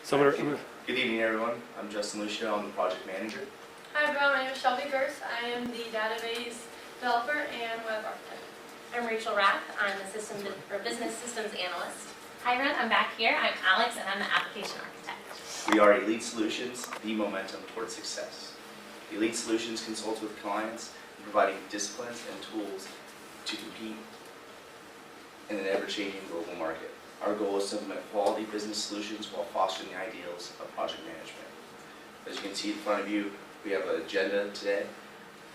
Good evening, everyone. I'm Justin Lucia. I'm the project manager. Hi everyone, my name is Shelby Gurst. I am the database developer and web architect. I'm Rachel Rath. I'm the business systems analyst. Hi everyone, I'm back here. I'm Alex and I'm the application architect. We are Elite Solutions, the momentum towards success. Elite Solutions consults with clients in providing disciplines and tools to compete in an ever-changing global market. Our goal is to implement quality business solutions while fostering the ideals of project management. As you can see in front of you, we have an agenda today.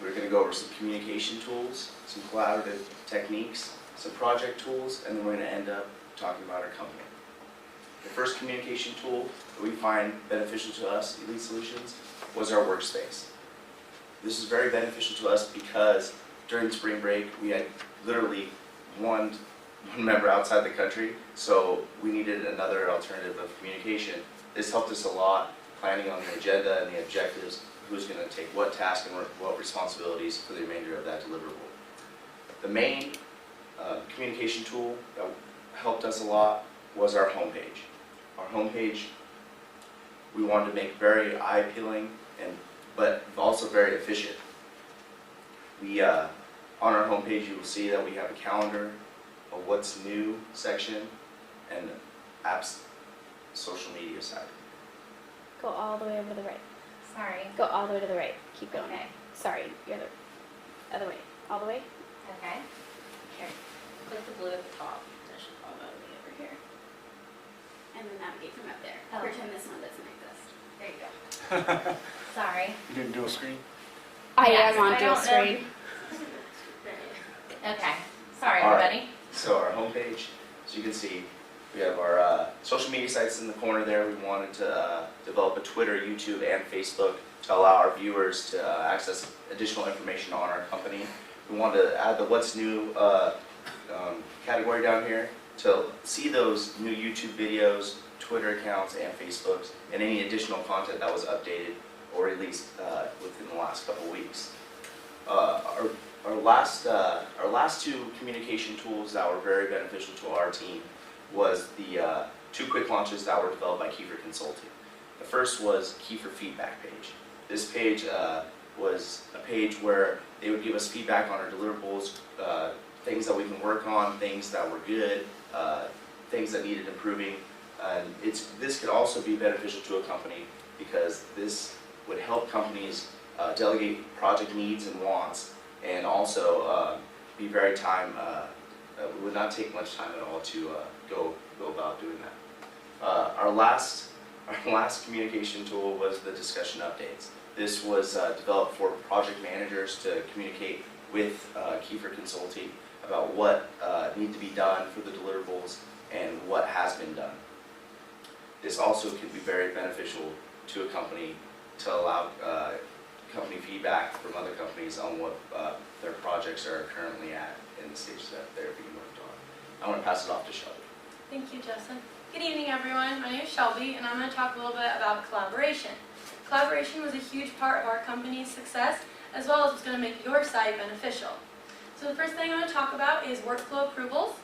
We're going to go over some communication tools, some collaborative techniques, some project tools, and then we're going to end up talking about our company. The first communication tool that we find beneficial to us, Elite Solutions, was our workspace. This is very beneficial to us because during spring break, we had literally one member outside the country, so we needed another alternative of communication. This helped us a lot, planning on the agenda and the objectives, who's going to take what task and what responsibilities for the remainder of that deliverable. The main communication tool that helped us a lot was our homepage. Our homepage, we wanted to make very eye-appealing, but also very efficient. We, on our homepage, you will see that we have a calendar, a what's new section, and apps social media side. Go all the way over to the right. Sorry. Go all the way to the right. Keep going. Okay. Sorry, the other way. All the way. Okay. Here. Click the blue at the top. That should all go over here. And then navigate from up there. Oh. Pretend this one doesn't exist. There you go. Sorry. You didn't do a screen? I Yes, am on I dual don't know. screen. Okay. Sorry, All right. everybody. So our homepage, as you can see, we have our social media sites in the corner there. We wanted to develop a Twitter, YouTube, and Facebook to allow our viewers to access additional information on our company. We wanted to add the What's New category down here to see those new YouTube videos, Twitter accounts, and Facebooks, and any additional content that was updated or released within the last couple weeks. Our last two communication tools that were very beneficial to our team was the two quick launches that were developed by Kiefer Consulting. The first was Kiefer Feedback page. This page was a page where they would give us feedback on our deliverables, things that we can work on, things that were good, things that needed improving. And this could also be beneficial to a company because this would help companies delegate project needs and wants, and also be very time. It would not take much time at all to go about doing that. Our last communication tool was the discussion updates. This was developed for project managers to communicate with Kiefer Consulting about what needs to be done for the deliverables and what has been done. This also could be very beneficial to a company to allow company feedback from other companies on what their projects are currently at in the stage that they're being worked on. I want to pass it off to Shelby. Thank you, Justin. Good evening, everyone. My name is Shelby, and I'm going to talk a little bit about collaboration. Collaboration was a huge part of our company's success, as well as it's going to make your site beneficial. So the first thing I want to talk about is workflow approvals.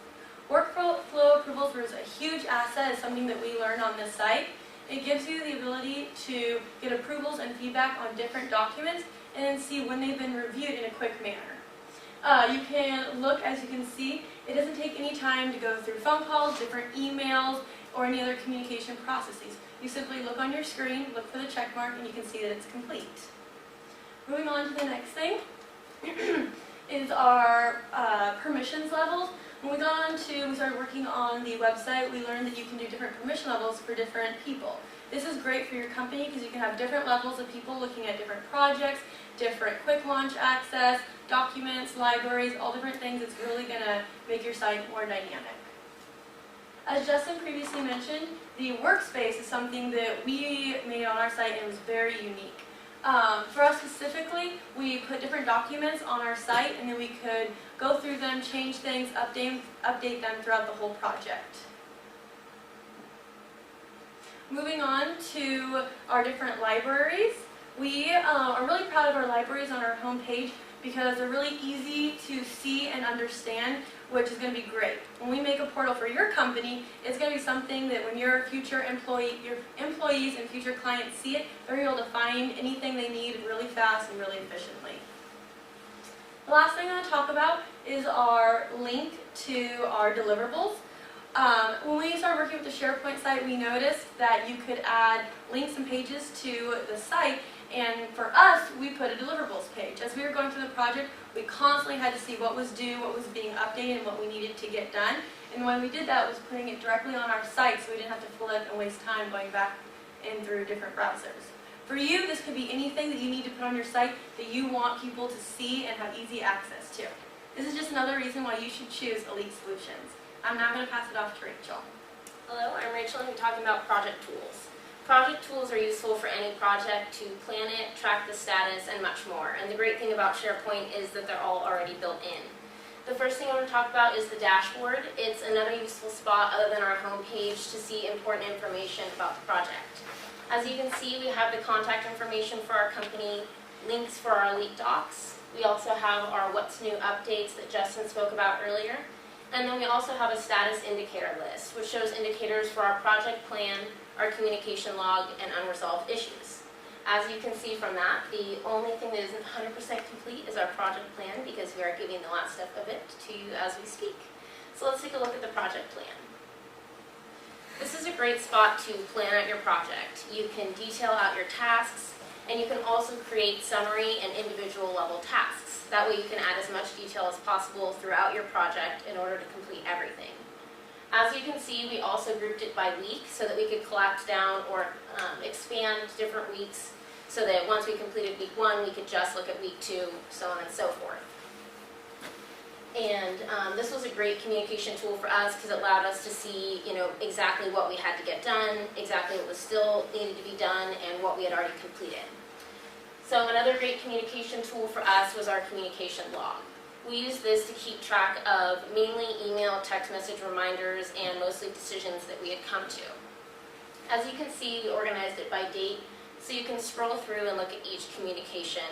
Workflow approvals was a huge asset. It's something that we learned on this site. It gives you the ability to get approvals and feedback on different documents and then see when they've been reviewed in a quick manner. You can look, as you can see, it doesn't take any time to go through phone calls, different emails, or any other communication processes. You simply look on your screen, look for the check mark, and you can see that it's complete. Moving on to the next thing is our permissions levels. When we started working on the website, we learned that you can do different permission levels for different people. This is great for your company because you can have different levels of people looking at different projects, different quick launch access, documents, libraries, all different things. It's really going to make your site more dynamic. As Justin previously mentioned, the workspace is something that we made on our site and it was very unique. For us specifically, we put different documents on our site and then we could go through them, change things, update them throughout the whole project. Moving on to our different libraries. We are really proud of our libraries on our homepage because they're really easy to see and understand, which is going to be great. When we make a portal for your company, it's going to be something that when your employees and future clients see it, they're able to find anything they need really fast and really efficiently. The last thing I'm going to talk about is our link to our deliverables. When we started working with the SharePoint site, we noticed that you could add links and pages to the site, and for us, we put a deliverables page. As we were going through the project, we constantly had to see what was due, what was being updated, and what we needed to get done. And the way we did that was putting it directly on our site, so we didn't have to flip and waste time going back in through different browsers. For you, this could be anything that you need to put on your site that you want people to see and have easy access to. This is just another reason why you should choose Elite Solutions. I'm now going to pass it off to Rachel. Hello, I'm Rachel and I'm talking about project tools. Project tools are useful for any project to plan it, track the status, and much more. And the great thing about SharePoint is that they're all already built in. The first thing I want to talk about is the dashboard. It's another useful spot other than our home page to see important information about the project. As you can see, we have the contact information for our company, links for our Elite Docs. We also have our What's New updates that Justin spoke about earlier. And then we also have a status indicator list, which shows indicators for our project plan, our communication log, and unresolved issues. As you can see from that, the only thing that isn't 100% complete is our project plan, because we are giving the last step of it to you as we speak. So let's take a look at the project plan. This is a great spot to plan out your project. You can detail out your tasks, and you can also create summary and individual level tasks. That way you can add as much detail as possible throughout your project in order to complete everything. As you can see, we also grouped it by week so that we could collapse down or expand different weeks so that once we completed week 1, we could just look at week 2, so on and so forth. And this was a great communication tool for us because it allowed us to see, exactly what we had to get done, exactly what was still needed to be done, and what we had already completed. So another great communication tool for us was our communication log. We use this to keep track of mainly email, text message reminders, and mostly decisions that we had come to. As you can see, we organized it by date, so you can scroll through and look at each communication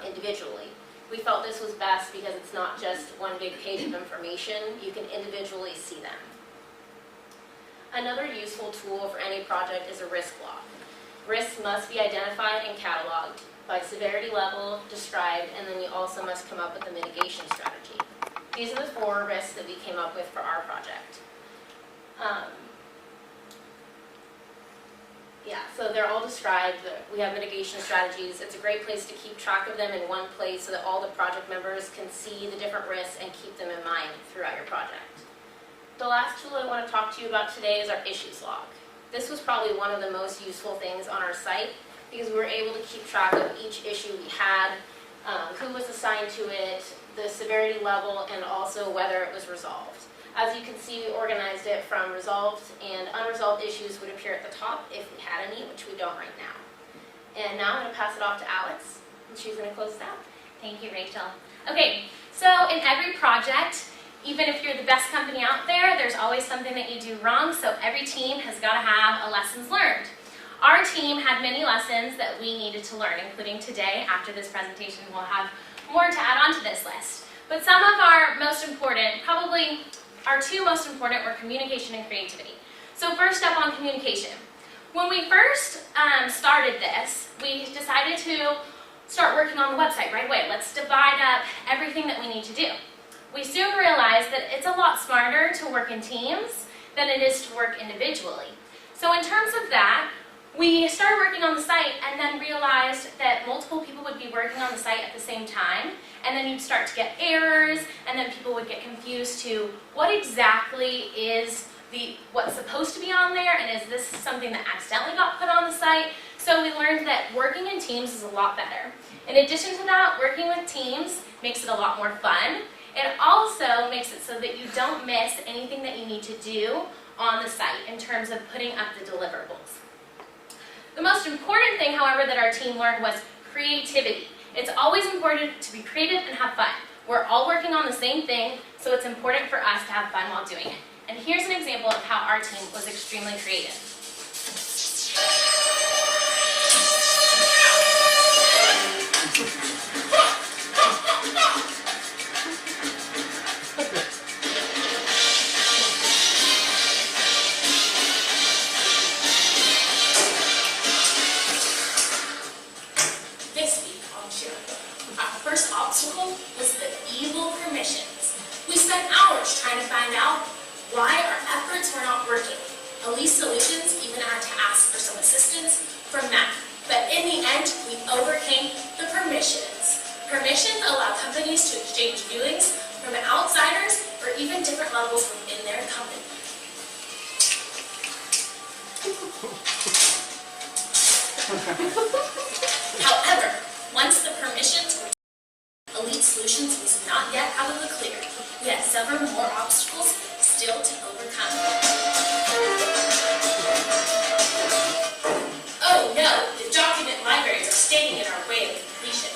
individually. We felt this was best because it's not just one big page of information, you can individually see them. Another useful tool for any project is a risk log. Risks must be identified and cataloged by severity level, described, and then you also must come up with a mitigation strategy. These are the 4 risks that we came up with for our project. So they're all described. We have mitigation strategies. It's a great place to keep track of them in one place so that all the project members can see the different risks and keep them in mind throughout your project. The last tool I want to talk to you about today is our issues log. This was probably one of the most useful things on our site because we were able to keep track of each issue we had, who was assigned to it, the severity level, and also whether it was resolved. As you can see, we organized it from resolved and unresolved issues would appear at the top if we had any, which we don't right now. And now I'm going to pass it off to Alex, and she's going to close it out. Thank you, Rachel. Okay, so in every project, even if you're the best company out there, there's always something that you do wrong, so every team has got to have a lessons learned. Our team had many lessons that we needed to learn, including today. After this presentation, we'll have more to add on to this list. But some of our most important, probably our 2 most important, were communication and creativity. So first up on communication. When we first started this, we decided to start working on the website right away. Let's divide up everything that we need to do. We soon realized that it's a lot smarter to work in teams than it is to work individually. So in terms of that, we started working on the site and then realized that multiple people would be working on the site at the same time, and then you'd start to get errors, and then people would get confused to what exactly is what's supposed to be on there, and is this something that accidentally got put on the site? So we learned that working in teams is a lot better. In addition to that, working with teams makes it a lot more fun. It also makes it so that you don't miss anything that you need to do on the site in terms of putting up the deliverables. The most important thing, however, that our team learned was creativity. It's always important to be creative and have fun. We're all working on the same thing, so it's important for us to have fun while doing it. And here's an example of how our team was extremely creative. However, once the permissions were Elite Solutions was not yet out of the clear. We had several more obstacles still to overcome. Oh no, the document libraries are standing in our way of completion.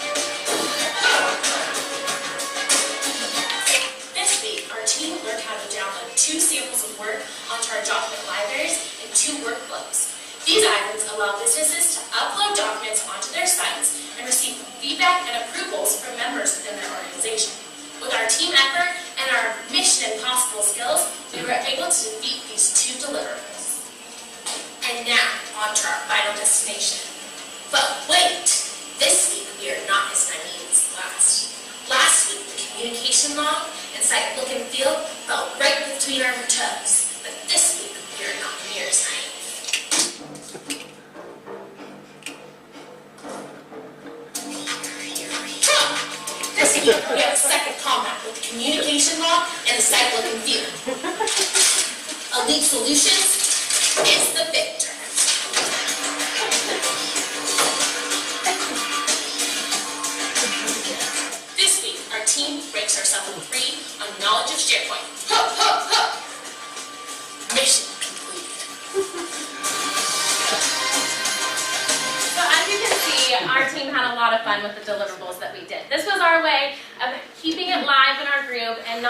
This week, our team learned how to download 2 samples of work onto our document libraries and 2 workflows. These items allow businesses to upload documents onto their sites and receive feedback and approvals from members within their organization. With our team effort and our mission impossible skills, we were able to defeat these 2 deliverables. And now, on to our final destination. But wait! This week, we are not as naive as last. Last week, the communication log and site look and feel felt right between our toes. But this week, we are not near as naive. This week, we have a second combat with the communication log and the site look and feel. Elite Solutions is the victor. This week, our team breaks ourselves free on knowledge of SharePoint. Ho, ho, ho! Mission completed. So as you can see, our team had a lot of fun with the deliverables that we did. This was our way of keeping it live in our group and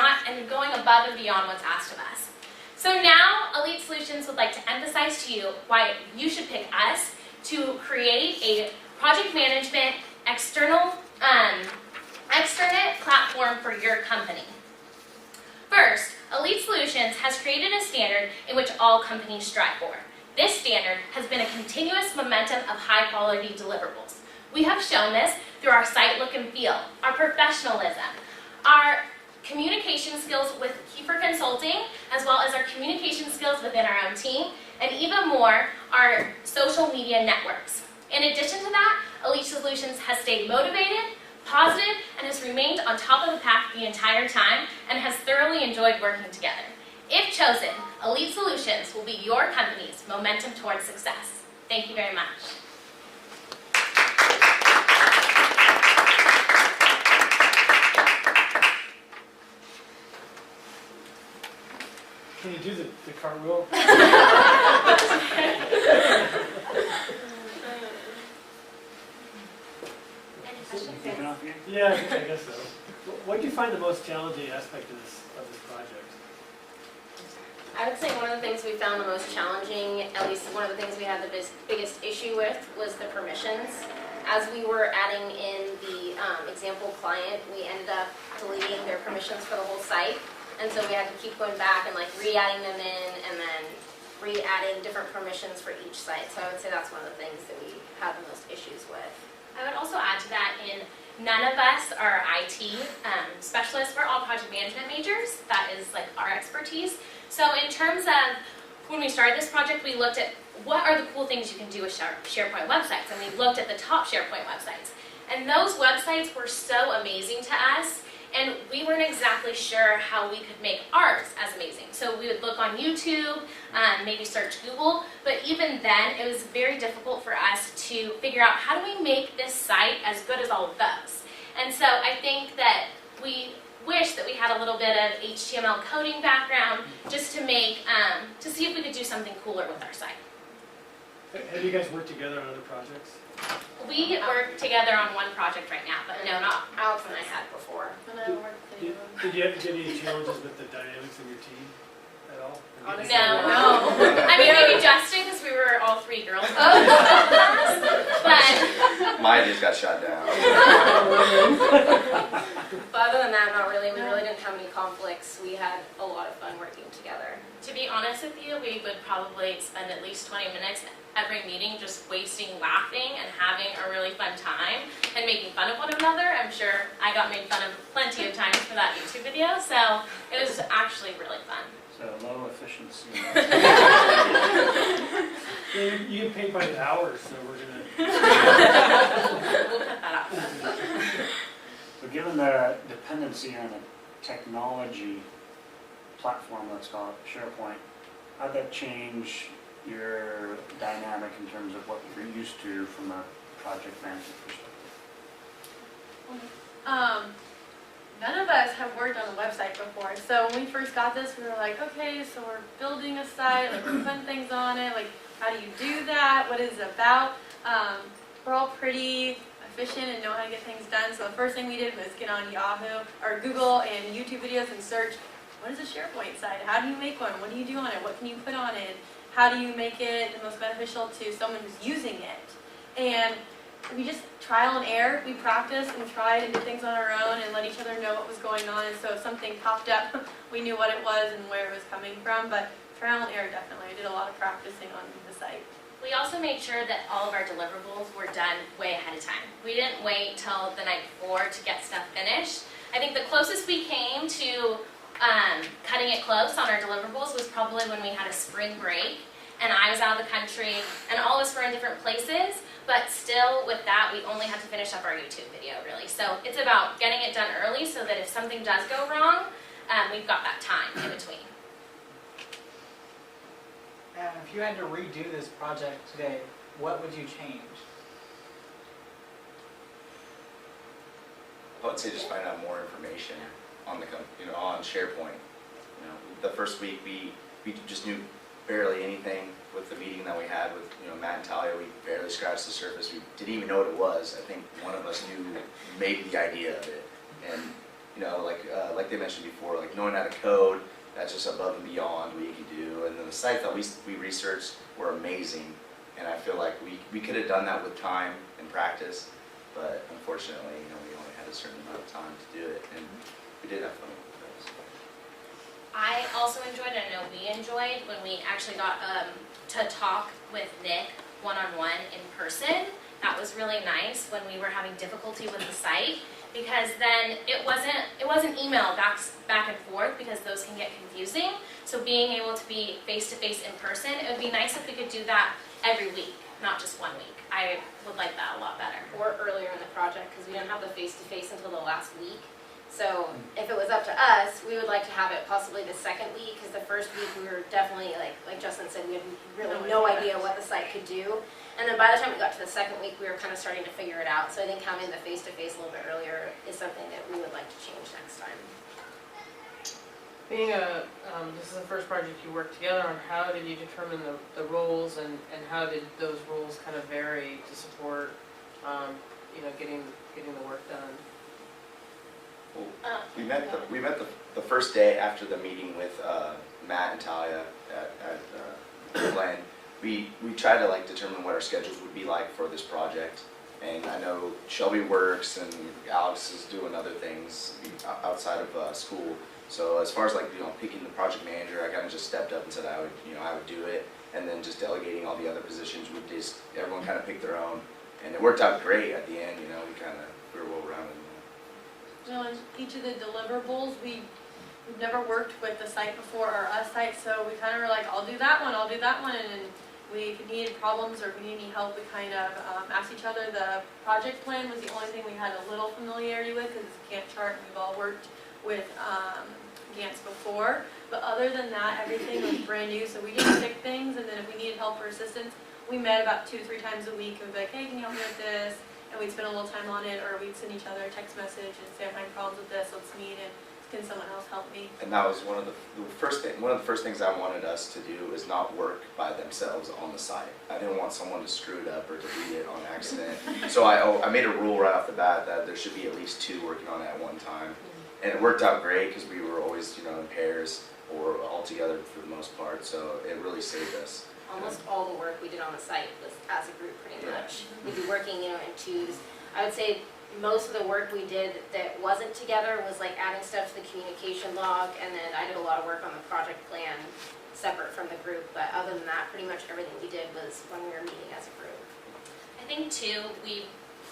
going above and beyond what's asked of us. So now, Elite Solutions would like to emphasize to you why you should pick us to create a project management external externate platform for your company. First, Elite Solutions has created a standard in which all companies strive for. This standard has been a continuous momentum of high-quality deliverables. We have shown this through our site look and feel, our professionalism, our communication skills with Kiefer Consulting, as well as our communication skills within our own team, and even more, our social media networks. In addition to that, Elite Solutions has stayed motivated, positive, and has remained on top of the pack the entire time and has thoroughly enjoyed working together. If chosen, Elite Solutions will be your company's momentum towards success. Thank you very much. Can you do the cartwheel? Any questions? Yeah, I guess so. What do you find the most challenging aspect of this project? I would say one of the things we found the most challenging, at least one of the things we had the biggest issue with, was the permissions. As we were adding in the example client, we ended up deleting their permissions for the whole site. And so we had to keep going back and like re-adding them in and then re-adding different permissions for each site. So I would say that's one of the things that we had the most issues with. I would also add to that none of us are IT specialists. We're all project management majors. That is like our expertise. So in terms of when we started this project, we looked at what are the cool things you can do with SharePoint websites, and we looked at the top SharePoint websites. And those websites were so amazing to us, and we weren't exactly sure how we could make ours as amazing. So we would look on YouTube, maybe search Google, but even then it was very difficult for us to figure out how do we make this site as good as all of those. And so I think that we wish that we had a little bit of HTML coding background just to make, to see if we could do something cooler with our site. Have you guys worked together on other projects? We work together on one project right now, but no, not. Alex and I had before. And I worked with you. Did you have any challenges with the dynamics of your team at all? Honestly, No. I mean, maybe Justin, because we were all 3 girls. But Mine just got shot down. But other than that, not really. We really didn't have any conflicts. We had a lot of fun working together. to be honest with you, we would probably spend at least 20 minutes every meeting just wasting laughing and having a really fun time and making fun of one another. I'm sure I got made fun of plenty of times for that YouTube video, so it was actually really fun. So low efficiency. Yeah, you get paid by the hour, so we're gonna. We'll cut that out. So given the dependency on a technology platform, let's call it SharePoint, how'd that change your dynamic in terms of what you're used to from a project management perspective? None of us have worked on a website before, so when we first got this, we were like, okay, so we're building a site, like we're putting things on it, like how do you do that, what is it about? We're all pretty efficient and know how to get things done, so the first thing we did was get on Yahoo, or Google and YouTube videos and search, what is a SharePoint site, how do you make one, what do you do on it, what can you put on it, how do you make it the most beneficial to someone who's using it? And we just trial and error. We practiced and tried and did things on our own and let each other know what was going on. And so if something popped up, we knew what it was and where it was coming from. But trial and error, definitely. I did a lot of practicing on the site. We also made sure that all of our deliverables were done way ahead of time. We didn't wait till the night before to get stuff finished. I think the closest we came to cutting it close on our deliverables was probably when we had a spring break and I was out of the country and all of us were in different places, but still with that we only had to finish up our YouTube video really. So it's about getting it done early so that if something does go wrong, we've got that time in between. And if you had to redo this project today, what would you change? I would say just find out more information on the on SharePoint. The first week we just knew barely anything with the meeting that we had with Matt and Talia. We barely scratched the surface. We didn't even know what it was. I think one of us knew maybe the idea of it, and like they mentioned before, like knowing how to code, that's just above and beyond what you could do. And then the sites that we researched were amazing, and I feel like we could have done that with time and practice, but unfortunately we only had a certain amount of time to do it, and we did have fun with it. I also enjoyed, and I know we enjoyed, when we actually got to talk with Nick one-on-one in person. That was really nice when we were having difficulty with the site, because then it wasn't email back and forth, because those can get confusing. So being able to be face-to-face in person, it would be nice if we could do that every week, not just 1 week. I would like that a lot better. Or earlier in the project, because we didn't have the face-to-face until the last week. So if it was up to us, we would like to have it possibly the second week, because the first week we were definitely, like Justin said, we had really no idea what the site could do. And then by the time we got to the second week, we were kind of starting to figure it out. So I think having the face-to-face a little bit earlier is something that we would like to change next time. Being this is the first project you worked together on, how did you determine the roles, and how did those roles kind of vary to support, getting the work done? Well, we met the first day after the meeting with Matt and Talia at Glen. We tried to determine what our schedules would be like for this project, and I know Shelby works and Alex is doing other things outside of school. So as far as picking the project manager, I kind of just stepped up and said I would do it, and then just delegating all the other positions. Everyone kind of picked their own, and it worked out great at the end. We were well rounded. In each of the deliverables, we've never worked with the site before, or a site, so we kind of were like, I'll do that one, and then if we needed problems or if we needed any help, we kind of asked each other. The project plan was the only thing we had a little familiarity with, because it's a Gantt chart, and we've all worked with Gantts before, but other than that, everything was brand new, so we just picked things, and then if we needed help or assistance, we met about 2 to 3 times a week and be like, hey, can you help me with this? And we'd spend a little time on it, or we'd send each other a text message and say, I'm having problems with this, let's meet, and can someone else help me? And that was one of the first things I wanted us to do, is not work by themselves on the site. I didn't want someone to screw it up or delete it on accident. So I made a rule right off the bat that there should be at least 2 working on it at one time. And it worked out great, because we were always in pairs or all together for the most part, so it really saved us. Almost all the work we did on the site was as a group, pretty much. We'd be working, in twos. I would say most of the work we did that wasn't together was adding stuff to the communication log, and then I did a lot of work on the project plan separate from the group. But other than that, pretty much everything we did was when we were meeting as a group. I think too,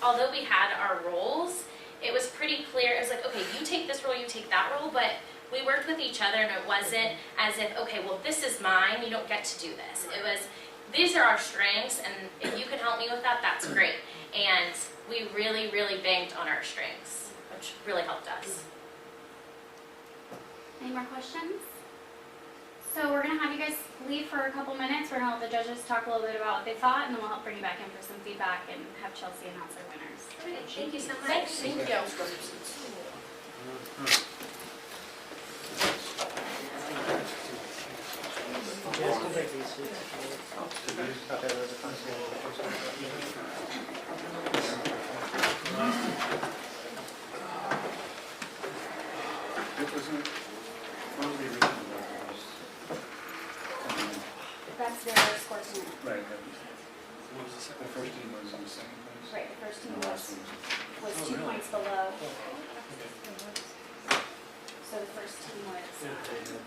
although we had our roles, it was pretty clear. It was like, okay, you take this role, you take that role, but we worked with each other, and it wasn't as if, okay, well, this is mine, you don't get to do this. It was, these are our strengths, and if you can help me with that, that's great. And we really, really banked on our strengths, which really helped us. Any more questions? So we're gonna have you guys leave for a couple minutes. We're gonna let the judges talk a little bit about what they thought, and then we'll help bring you back in for some feedback and have Chelsea announce our winners. Okay, thank you so much. Thank you. Yes, go take these seats. It wasn't, what was the original record? That's their score tonight. Right, the first team was in the second place. Right, the first team And the last was, one was. was Oh, 2 really? points below. Okay. So the first team was, Yeah, they had the,